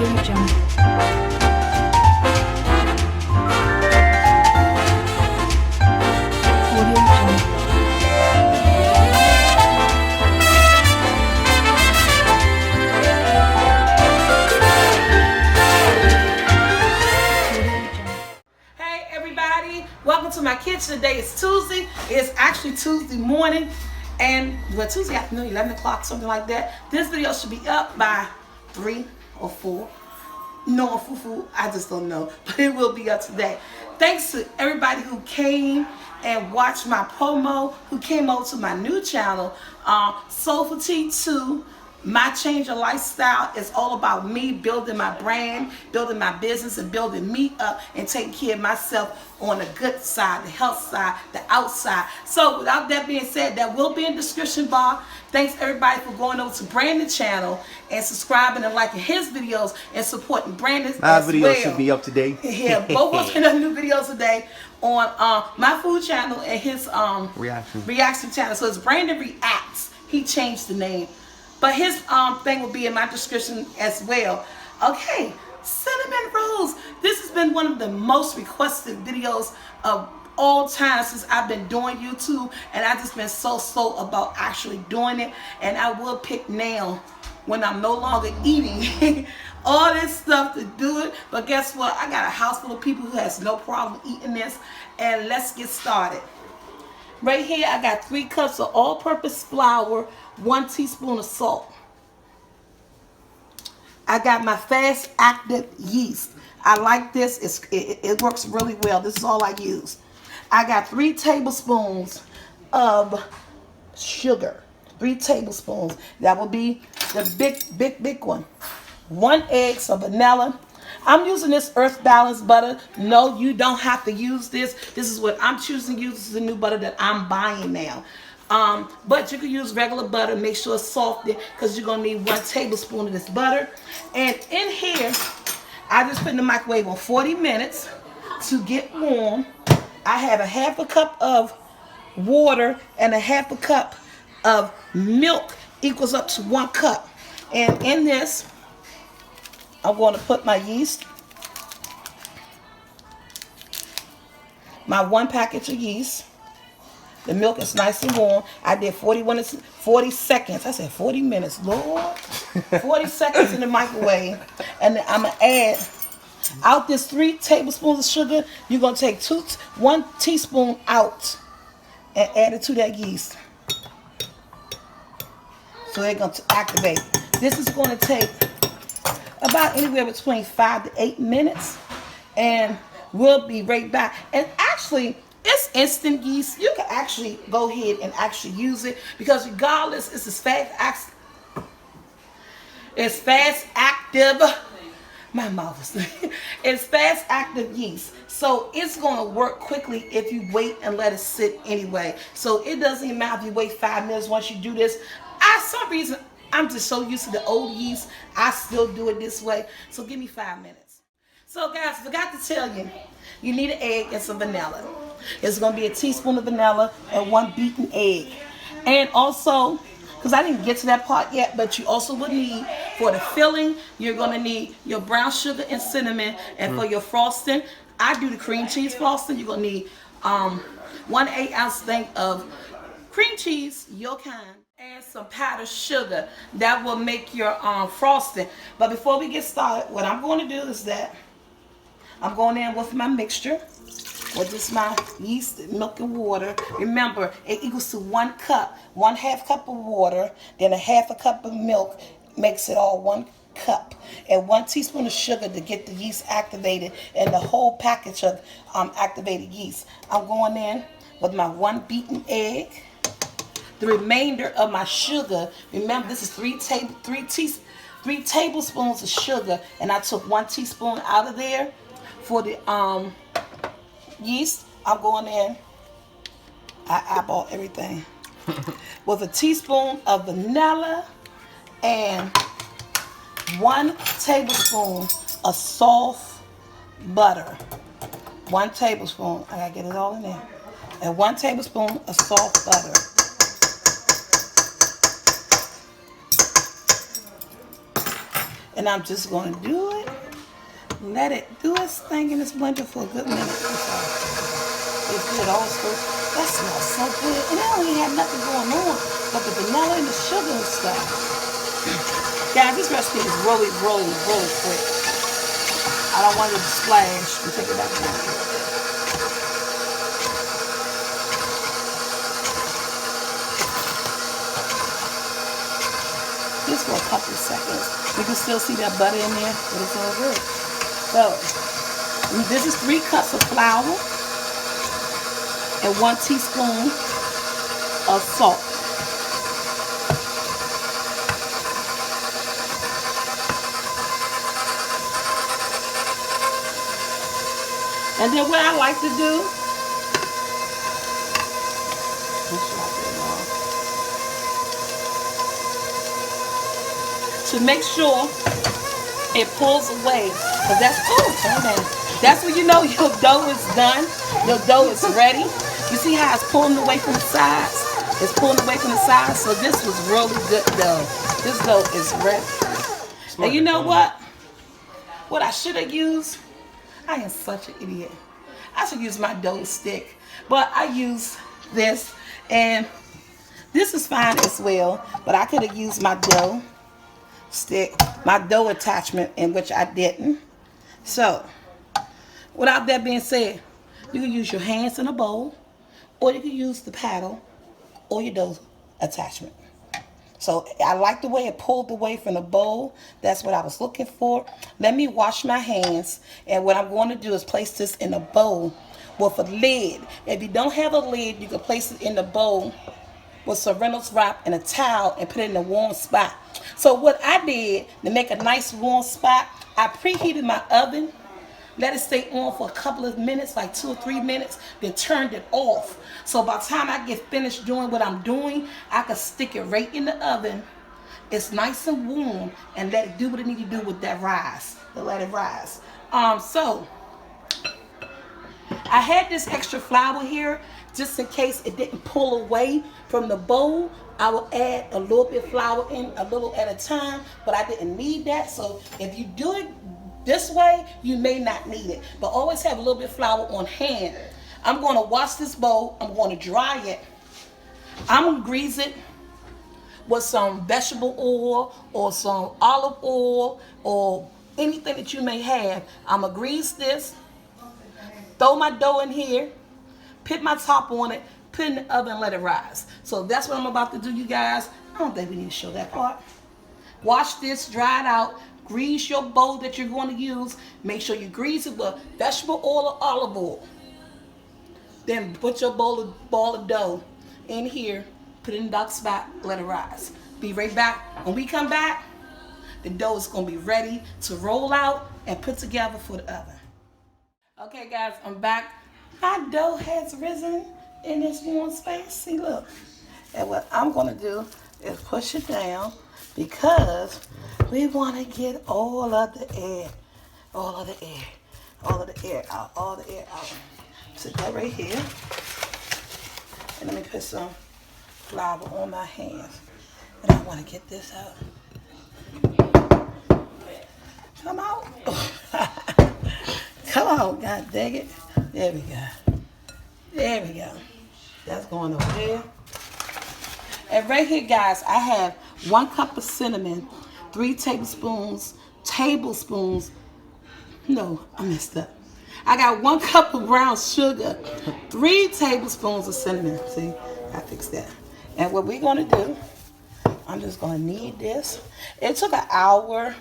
Welcome to my kitchen. Today is Tuesday. It's actually Tuesday morning and Tuesday afternoon, 11 o'clock, something like that. This video should be up by 3 or 4. No, fufu, I just don't know, but it will be up today. Thanks to everybody who came and watched my promo, who came over to my new channel, SoulfulT2. My change of lifestyle is all about me building my brand, building my business, and building me up and taking care of myself on the good side, the health side, the outside. So without that being said, that will be in the description bar. Thanks everybody for going over to Brandon's channel and subscribing and liking his videos and supporting Brandon's my as videos well. Should be up today. Yeah, both of us have new videos today on my food channel and his reaction channel. So it's Brandon Reacts. He changed the name. But his thing will be in my description as well. Okay, cinnamon rolls. This has been one of the most requested videos of all time since I've been doing YouTube, and I've just been so slow about actually doing it. And I will pick now when I'm no longer eating all this stuff to do it. But guess what? I got a house full of people who has no problem eating this, and let's get started. Right here, I got 3 cups of all-purpose flour, 1 teaspoon of salt. I got my fast active yeast. I like this. It works really well. This is all I use. I got 3 tablespoons of sugar. 3 tablespoons. That will be the big one. 1 egg, some vanilla. I'm using this Earth Balance butter. No, you don't have to use this. This is what I'm choosing to use. This is the new butter that I'm buying now. But you can use regular butter. Make sure it's softened because you're going to need 1 tablespoon of this butter. And in here, I just put in the microwave on 40 minutes to get warm. I have a 1/2 cup of water and a 1/2 cup of milk equals up to 1 cup. And in this, I'm going to put my yeast, my 1 package of yeast. The milk is nice and warm. I did 40 seconds. I said 40 minutes, Lord. 40 seconds in the microwave. And then I'm going to add out this 3 tablespoons of sugar. You're going to take 1 teaspoon out and add it to that yeast. So they're going to activate. This is going to take about anywhere between 5 to 8 minutes, and we'll be right back. And actually, it's instant yeast. You can actually go ahead and actually use it because regardless, it's fast active. My mouth is it's fast active yeast, so it's going to work quickly if you wait and let it sit anyway. So it doesn't even matter if you wait 5 minutes. Once you do this, for some reason, I'm just so used to the old yeast, I still do it this way. So give me 5 minutes. So guys, forgot to tell you, you need an egg and some vanilla. It's going to be a teaspoon of vanilla and 1 beaten egg. And also, because I didn't get to that part yet, but you also would need, for the filling, you're going to need your brown sugar and cinnamon. And for your frosting, I do the cream cheese frosting. You're going to need 1 8-ounce thing of cream cheese, your kind. And some powdered sugar that will make your frosting. But before we get started, what I'm going to do is that I'm going in with my mixture, with this my yeast, milk, and water. Remember, it equals to 1 cup, 1/2 cup of water, then a 1/2 cup of milk makes it all 1 cup, and 1 teaspoon of sugar to get the yeast activated, and the whole package of activated yeast. I'm going in with my 1 beaten egg. The remainder of my sugar, remember this is 3 tablespoons of sugar, and I took 1 teaspoon out of there for the yeast. I'm going in, I eyeball everything, with a teaspoon of vanilla and 1 tablespoon of soft butter. 1 tablespoon, I gotta get it all in there, and 1 tablespoon of soft butter. And I'm just going to do it. Let it do its thing in this blender for a good minute. It's good also. That smells so good. And it don't even have nothing going on but the vanilla and the sugar and stuff. Guys, this recipe is really, really, really quick. I don't want it to splash and take it back down. Just for a couple of seconds. You can still see that butter in there, but it's all good. So, this is 3 cups of flour and 1 teaspoon of salt. And then what I like to do, to make sure it pulls away, because that's when you know your dough is done, your dough is ready. You see how it's pulling away from the sides? It's pulling away from the sides, so this was really good dough. This dough is ready. And you know what? What I should have used? I am such an idiot. I should use my dough stick, but I use this, and this is fine as well, but I could have used my dough stick, my dough attachment, in which I didn't. So, without that being said, you can use your hands in a bowl, or you can use the paddle, or your dough attachment. So, I like the way it pulled away from the bowl. That's what I was looking for. Let me wash my hands, and what I'm going to do is place this in a bowl with a lid. If you don't have a lid, you can place it in the bowl with some Reynolds wrap and a towel and put it in a warm spot. So what I did to make a nice warm spot, I preheated my oven, let it stay on for a couple of minutes, like 2 or 3 minutes, then turned it off. So by the time I get finished doing what I'm doing, I can stick it right in the oven. It's nice and warm, and let it do what it needs to do with that rise, to let it rise. So I had this extra flour here just in case it didn't pull away from the bowl. I will add a little bit of flour in, a little at a time, but I didn't need that. So if you do it this way, you may not need it, but always have a little bit of flour on hand. I'm going to wash this bowl. I'm going to dry it. I'm going to grease it with some vegetable oil or some olive oil or anything that you may have. I'm going to grease this, throw my dough in here, put my top on it, put it in the oven and let it rise. So that's what I'm about to do, you guys. I don't think we need to show that part. Wash this, dry it out, grease your bowl that you're going to use. Make sure you grease it with vegetable oil or olive oil. Then put your ball of dough in here, put it in the dark spot, let it rise. Be right back. When we come back, the dough is going to be ready to roll out and put together for the oven. Okay guys, I'm back. My dough has risen in this warm space. See, look. And what I'm going to do is push it down because we want to get all of the air out. Sit that right here. And let me put some flour on my hands. And I want to get this out. Come out. Come on, God dang it. There we go. There we go. That's going over there. And right here, guys, I have 1 cup of cinnamon, 3 tablespoons. No, I messed up. I got 1 cup of brown sugar, 3 tablespoons of cinnamon. See, I fixed that. And what we're going to do, I'm just going to knead this. It took an hour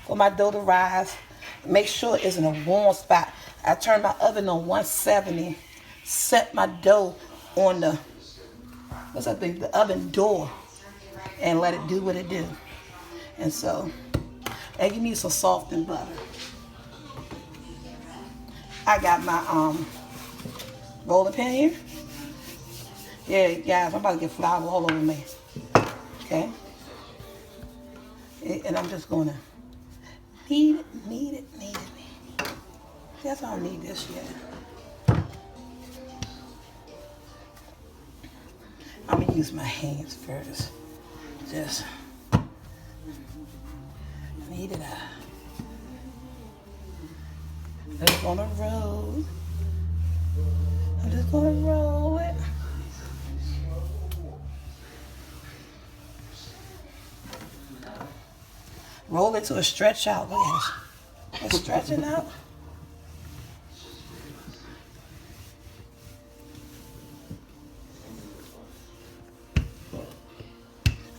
for my dough to rise. Make sure it's in a warm spot. I turned my oven on 170, set my dough on the, the oven door, and let it do what it do. And so, and you need some softened butter. I got my rolling pin here. Yeah, guys, I'm about to get flour all over me. Okay? And I'm just gonna knead it. Guess I don't need this yet. I'm gonna use my hands first. Just Heat it up. I'm just gonna roll. I'm just gonna roll it. Roll it to a stretch out. Look at it. It's stretching out.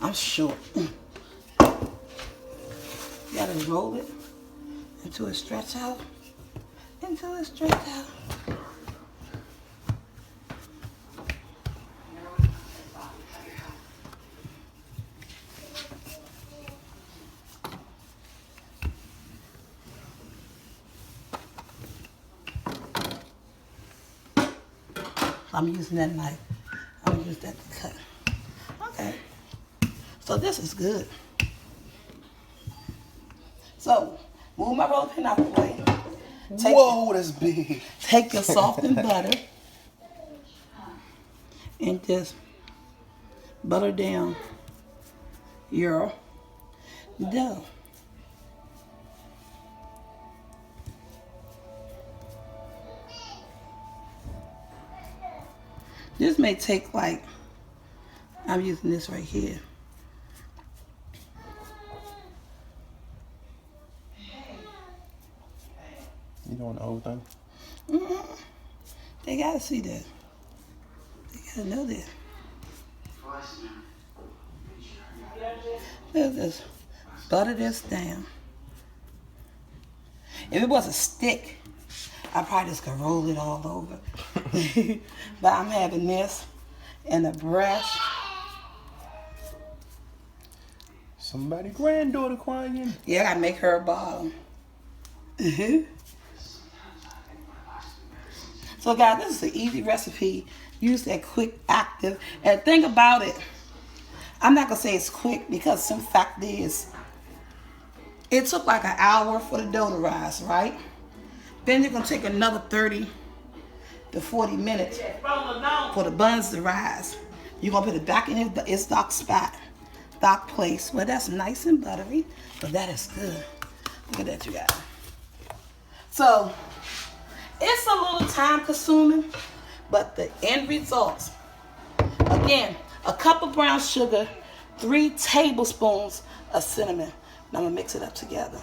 I'm short. You gotta roll it into a stretch out. Into a stretch out. I'm using that knife. I'm gonna use that to cut. Okay. So this is good. So move my roll pin out of the way. Whoa, that's big. Take your softened butter and just butter down your dough. This may take like, I'm using this right here. You doing the whole thing? Mm-hmm. They gotta see that. They gotta know that. Just butter this down. If it was a stick, I probably just could roll it all over. But I'm having this and a brush. Somebody granddaughter crying. Yeah, I gotta make her a bottom. So guys, this is an easy recipe. Use that quick active. And think about it. I'm not gonna say it's quick because some fact is, it took like an hour for the dough to rise, right? Then you're gonna take another 30 to 40 minutes for the buns to rise. You're gonna put it back in its dark spot, dark place. Well, that's nice and buttery, but that is good. Look at that, you guys. So it's a little time consuming, but the end results. Again, a cup of brown sugar, 3 tablespoons of cinnamon. Now I'm gonna mix it up together.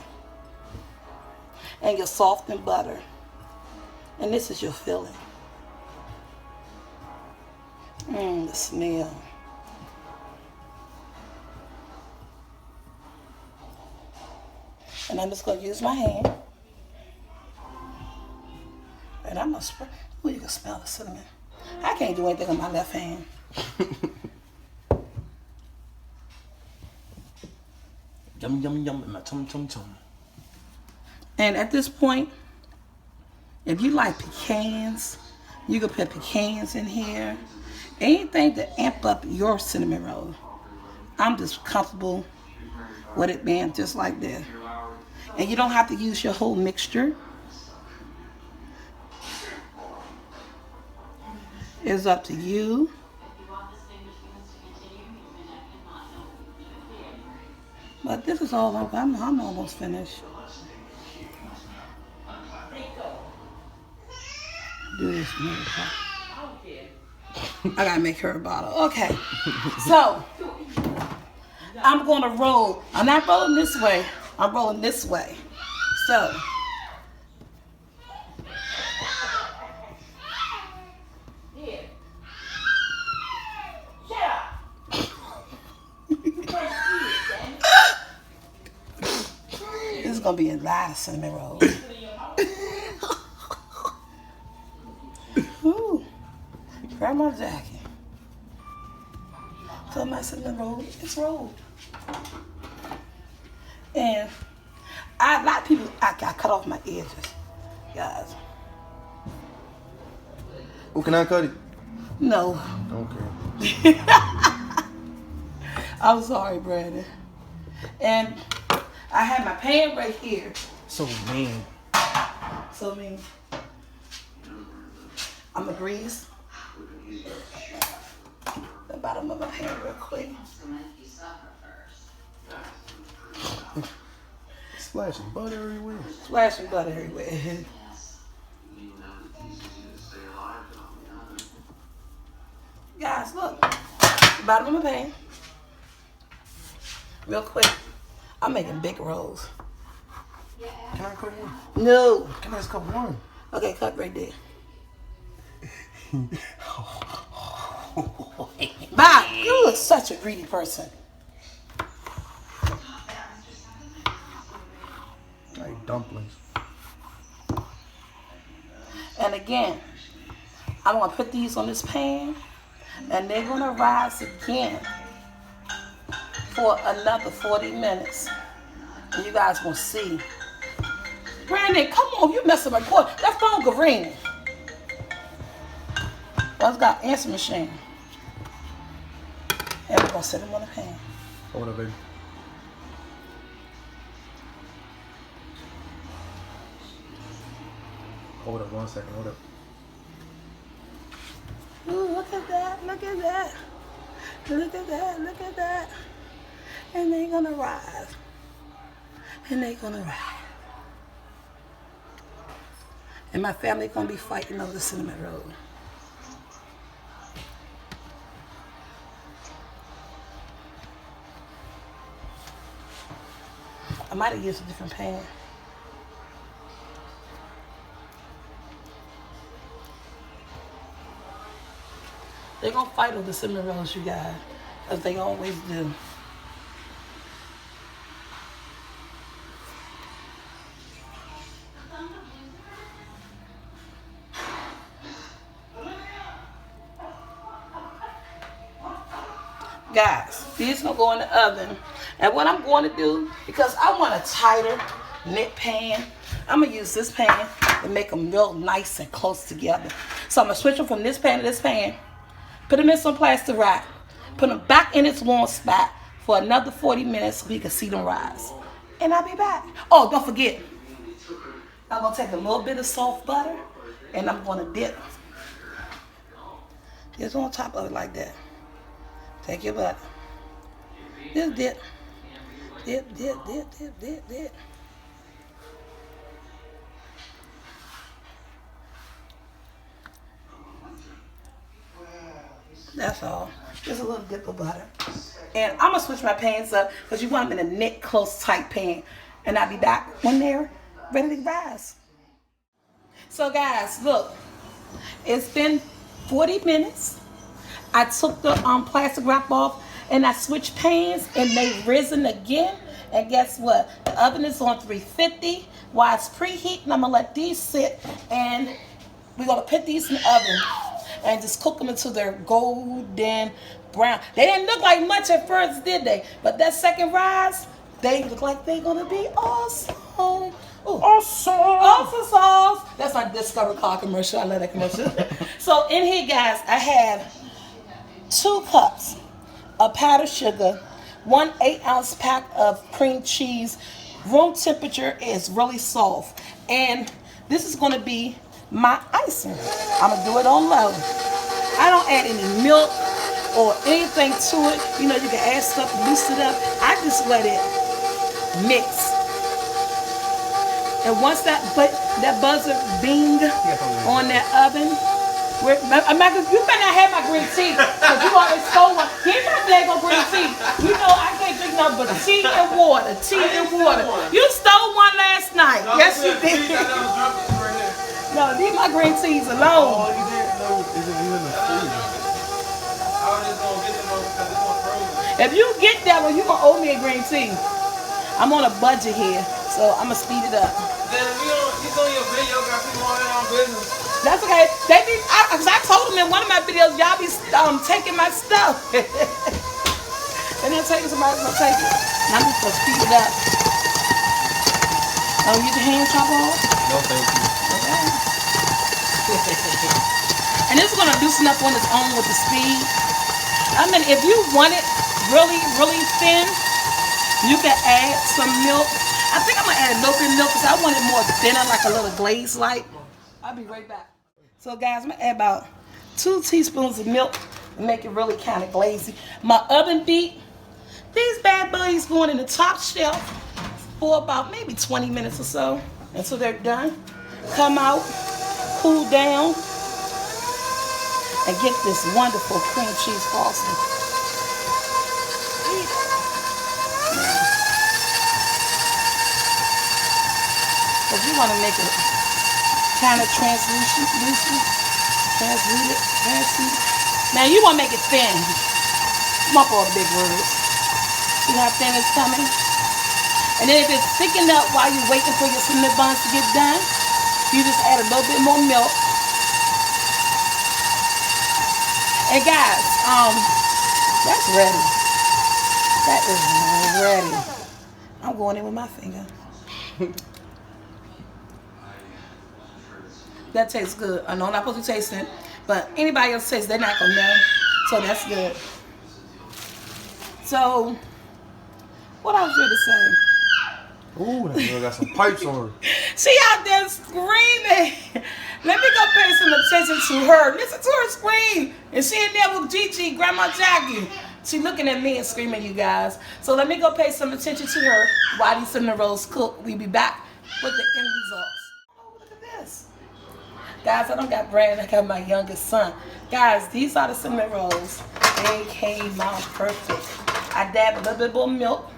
And your softened butter. And this is your filling. The smell. And I'm just gonna use my hand. And I'm gonna spray. Oh, you can smell the cinnamon. I can't do anything with my left hand. Yum, yum, yum, and my tum, tum, tum. And at this point, if you like pecans, you can put pecans in here. Anything to amp up your cinnamon roll. I'm just comfortable with it being just like that. And you don't have to use your whole mixture. It's up to you. But this is all I'm almost finished. Do this another part. I gotta make her a bottle. Okay. So I'm gonna roll. I'm not rolling this way. I'm rolling this way. So this is gonna be a lot of cinnamon rolls. Ooh, grab my jacket. So my cinnamon roll is rolled. And a lot of people, I cut off my edges, guys. Oh, can I cut it? No. Okay. I'm sorry, Brandon. And I have my pan right here. So mean. So, I mean, I'm gonna grease the bottom of my pan real quick. Splashing butter everywhere. Splashing butter everywhere. Guys, look. Bottom of my pan. Real quick. I'm making big rolls. Can I cut one? No. Can I just cut one? Okay, cut right there. Bob, you are such a greedy person. Like dumplings. And again, I'm going to put these on this pan, and they're going to rise again for another 40 minutes. And you guys will see. Brandon, come on, you messing with my cord. That phone could ring. One's got answer machine. And we're going to set them on the pan. Hold up, baby. Hold up 1 second, hold up. Ooh, look at that, look at that. Look at that, look at that. And they're gonna rise. And they're gonna rise. And my family gonna be fighting over the cinnamon roll. I might have used a different pan. They're gonna fight over the cinnamon rolls, you guys, as they always do. Guys, these gonna go in the oven. And what I'm going to do, because I want a tighter knit pan, I'm gonna use this pan to make them real nice and close together. So I'm gonna switch them from this pan to this pan, put them in some plastic wrap, put them back in its warm spot for another 40 minutes so we can see them rise. And I'll be back. Oh, don't forget, I'm gonna take a little bit of soft butter and I'm gonna dip just on top of it like that. Take your butter. Just dip. Dip, dip, dip, dip, dip, dip. That's all. Just a little dip of butter. And I'm going to switch my pans up because you want them in a knit, close, tight pan. And I'll be back when they're ready to rise. So guys, look. It's been 40 minutes. I took the plastic wrap off and I switched pans and they've risen again. And guess what? The oven is on 350 while it's preheating. I'm going to let these sit and we're going to put these in the oven and just cook them until they're golden brown. They didn't look like much at first, did they? But that second rise, they look like they're going to be awesome. Ooh. Awesome. Awesome sauce. That's my Discover Car commercial. I love that commercial. So in here, guys, I have 2 cups of powdered sugar, 1 8-ounce pack of cream cheese. Room temperature is really soft. And this is going to be my icing. I'm going to do it on low. I don't add any milk or anything to it. You know, you can add stuff to boost it up. I just let it mix. And once that buzzer binged on that oven, you better not have my green tea, because you always stole one. Give me my daggone green tea. You know I can't drink nothing but tea and water. Tea and water. You stole one last night. No, yes, you did. No, leave my green teas alone. Oh, you didn't know. Is it even in the freezer? I was just gonna get them because it's on frozen. If you get that one, you're going to owe me a green tea. I'm on a budget here, so I'm going to speed it up. Then you on your video, got people on their own business. That's okay. Because I told them in one of my videos, y'all be taking my stuff. And they're taking somebody's going to take it. And I'm just going to speed it up. Oh, you the hand chop off? No, thank you. Okay. And this is going to loosen up on its own with the speed. I mean, if you want it really, really thin, you can add some milk. I think I'm going to add a little bit of milk because I want it more thinner, like a little glaze like. I'll be right back. So guys, I'm going to add about 2 teaspoons of milk and make it really kind of glazy. My oven beat. These bad boys going in the top shelf. for about maybe 20 minutes or so until they're done. Come out, cool down, and get this wonderful cream cheese frosting. Because you want to make it kind of translucent. Now you want to make it thin. Come up all the big words. See how thin it's coming? And then if it's thickened up while you're waiting for your cinnamon buns to get done, you just add a little bit more milk. And guys, that's ready. That is ready. I'm going in with my finger. That tastes good. I know I'm not supposed to taste it, but anybody else tastes, they're not gonna know. So that's good. So, what I was here to say? Ooh, that girl got some pipes on her. She out there screaming. Let me go pay some attention to her. Listen to her scream. And she in there with Gigi, Grandma Jackie. She looking at me and screaming, you guys. So let me go pay some attention to her while these cinnamon rolls cook. We be back with the end results. Oh, look at this. Guys, I don't got Brandon. I got my youngest son. Guys, these are the cinnamon rolls. They came out perfect. I dabbed a little bit more milk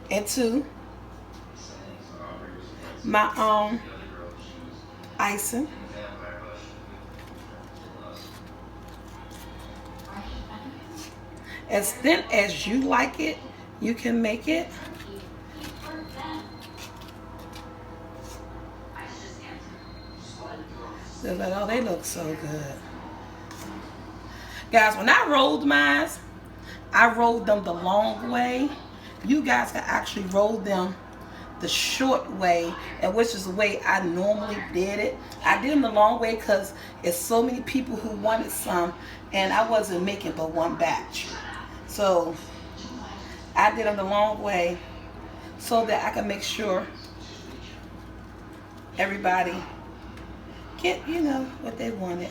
into my icing. As thin as you like it, you can make it. Oh, they look so good. Guys, when I rolled mine, I rolled them the long way. You guys can actually roll them the short way, and which is the way I normally did it. I did them the long way because it's so many people who wanted some, and I wasn't making but one batch. So I did them the long way so that I can make sure everybody get, you know, what they wanted.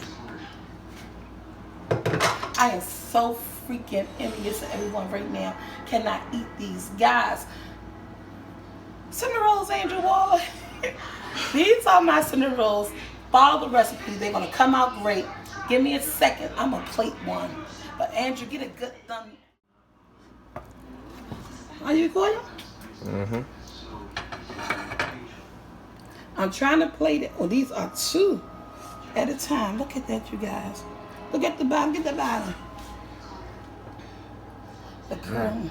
I am so freaking envious of everyone right now. Cannot eat these guys. Cinnamon rolls, Angel Waller. These are my cinnamon rolls. Follow the recipe. They're gonna come out great. Give me a second. I'm gonna plate one. But Andrew, get a good thumb. Are you recording? Mm-hmm. I'm trying to plate it. Oh, these are two at a time. Look at that, you guys. Look at the bottom. Get the bottom. The curl.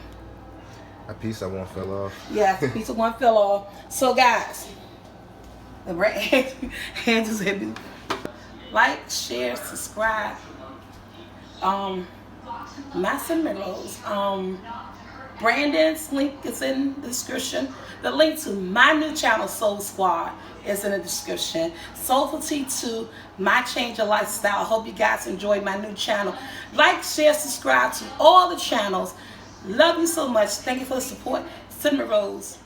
A piece of one fell off. Yeah, a piece of one fell off. So, guys, the hands is heavy. Like, share, subscribe. My cinnamon rolls. Brandon's link is in the description. The link to my new channel, Soul Squad, is in the description. SoulfulT2, my change of lifestyle. Hope you guys enjoyed my new channel. Like, share, subscribe to all the channels. Love you so much. Thank you for the support. Cinnamon rolls.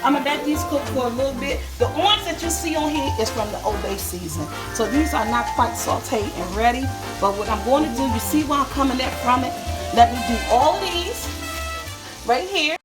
I'm gonna let these cook for a little bit. The orange that you see on here is from the Obey season. So these are not quite sauteed and ready. But what I'm going to do, you see where I'm coming at from it? Let me do all these right here.